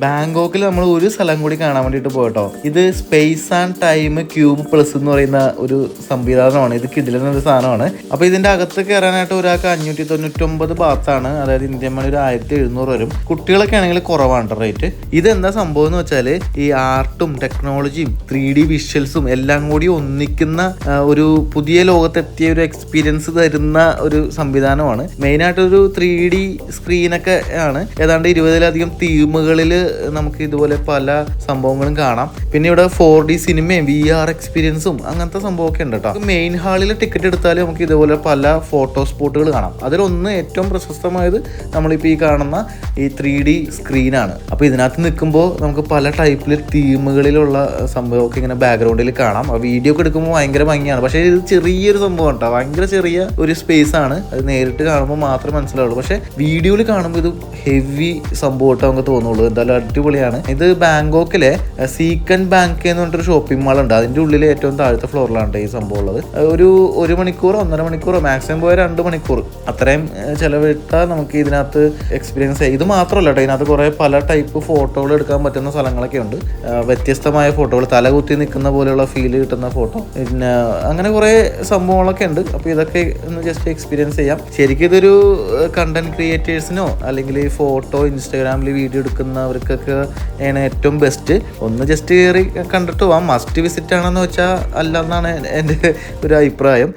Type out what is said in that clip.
ബാങ്കോക്കിൽ നമ്മൾ ഒരു സ്ഥലം കൂടി കാണാൻ വേണ്ടിയിട്ട് പോയിട്ടോ. ഇത് space and time cube plus എന്ന് പറയുന്ന ഒരു സംവിധാനമാണ്. ഇത് കിടിലൻ ഒരു സാധനമാണ്. അപ്പോൾ ഇതിന്റെ അകത്ത് കയറാനായിട്ട് ഒരാൾക്ക് 599 ബാത്താണ്, അതായത് ഇന്ത്യൻ മണി ഒരു 1700 വരും. കുട്ടികളൊക്കെ ആണെങ്കിൽ കുറവാണ് റേറ്റ്. ഇതെന്താ സംഭവം എന്ന് വെച്ചാൽ ഈ ആർട്ടും ടെക്നോളജിയും 3D വിഷ്വൽസും എല്ലാം കൂടി ഒന്നിക്കുന്ന ഒരു പുതിയ ലോകത്തെത്തിയ ഒരു എക്സ്പീരിയൻസ് തരുന്ന ഒരു സംവിധാനമാണ്. മെയിനായിട്ടൊരു 3D സ്ക്രീനൊക്കെ ആണ്. ഏതാണ്ട് 20-ലധികം തീമുകളിൽ നമുക്ക് ഇതുപോലെ പല സംഭവങ്ങളും കാണാം. പിന്നെ ഇവിടെ 4D സിനിമയും VR എക്സ്പീരിയൻസും അങ്ങനത്തെ സംഭവമൊക്കെ ഉണ്ട് കേട്ടോ. മെയിൻ ഹാളിൽ ടിക്കറ്റ് എടുത്താൽ നമുക്ക് ഇതുപോലെ പല ഫോട്ടോ സ്പോട്ടുകൾ കാണാം. അതിലൊന്ന് ഏറ്റവും പ്രശസ്തമായത് നമ്മളിപ്പോൾ ഈ കാണുന്ന ഈ 3D സ്ക്രീനാണ്. അപ്പോൾ ഇതിനകത്ത് നിൽക്കുമ്പോൾ നമുക്ക് പല ടൈപ്പിൽ തീമുകളിലുള്ള സംഭവമൊക്കെ ഇങ്ങനെ ബാക്ക്ഗ്രൗണ്ടിൽ കാണാം. ആ വീഡിയോ ഒക്കെ എടുക്കുമ്പോൾ ഭയങ്കര ഭംഗിയാണ്. പക്ഷേ ഇത് ചെറിയൊരു സംഭവം കേട്ടോ, ഭയങ്കര ചെറിയ ഒരു സ്പേസ് ആണ്. അത് നേരിട്ട് കാണുമ്പോൾ മാത്രമേ മനസ്സിലാവുള്ളൂ. പക്ഷേ വീഡിയോയിൽ കാണുമ്പോൾ ഇത് ഹെവി സംഭവമായിട്ട് നമുക്ക് തോന്നുള്ളൂ. എന്തായാലും അടിപൊളിയാണ്. ഇത് ബാങ്കോക്കിലെ സീക്കൻ ബാങ്ക് എന്ന് പറഞ്ഞിട്ടൊരു ഷോപ്പിംഗ് മാൾ ഉണ്ട്. അതിൻ്റെ ഉള്ളിൽ ഏറ്റവും താഴത്തെ ഫ്ലോറിലാണ് ഈ സംഭവം ഉള്ളത്. ഒരു 1 മണിക്കൂറോ 1.5 മണിക്കൂറോ മാക്സിമം പോയ 2 മണിക്കൂർ അത്രയും ചിലവിട്ടാൽ നമുക്ക് ഇതിനകത്ത് എക്സ്പീരിയൻസ് ചെയ്യാം. ഇത് മാത്രമല്ല കേട്ടോ, ഇതിനകത്ത് കുറേ പല ടൈപ്പ് ഫോട്ടോകൾ എടുക്കാൻ പറ്റുന്ന സ്ഥലങ്ങളൊക്കെ ഉണ്ട്. വ്യത്യസ്തമായ ഫോട്ടോകൾ, തലകുത്തി നിൽക്കുന്ന പോലെയുള്ള ഫീൽ കിട്ടുന്ന ഫോട്ടോ, പിന്നെ അങ്ങനെ കുറേ സംഭവങ്ങളൊക്കെ ഉണ്ട്. അപ്പോൾ ഇതൊക്കെ ഒന്ന് ജസ്റ്റ് എക്സ്പീരിയൻസ് ചെയ്യാം. ശരിക്കും ഇതൊരു കണ്ടന്റ് ക്രിയേറ്റേഴ്സിനോ അല്ലെങ്കിൽ ഫോട്ടോ ഇൻസ്റ്റാഗ്രാമിൽ വീഡിയോ എടുക്കുന്നവർക്കൊക്കെ ആണ് ഏറ്റവും ബെസ്റ്റ്. ഒന്ന് ജസ്റ്റ് കയറി കണ്ടിട്ട് പോവാം. മസ്റ്റ് വിസിറ്റ് ആണെന്ന് വെച്ചാൽ അല്ല എന്നാണ് എൻ്റെ ഒരു അഭിപ്രായം.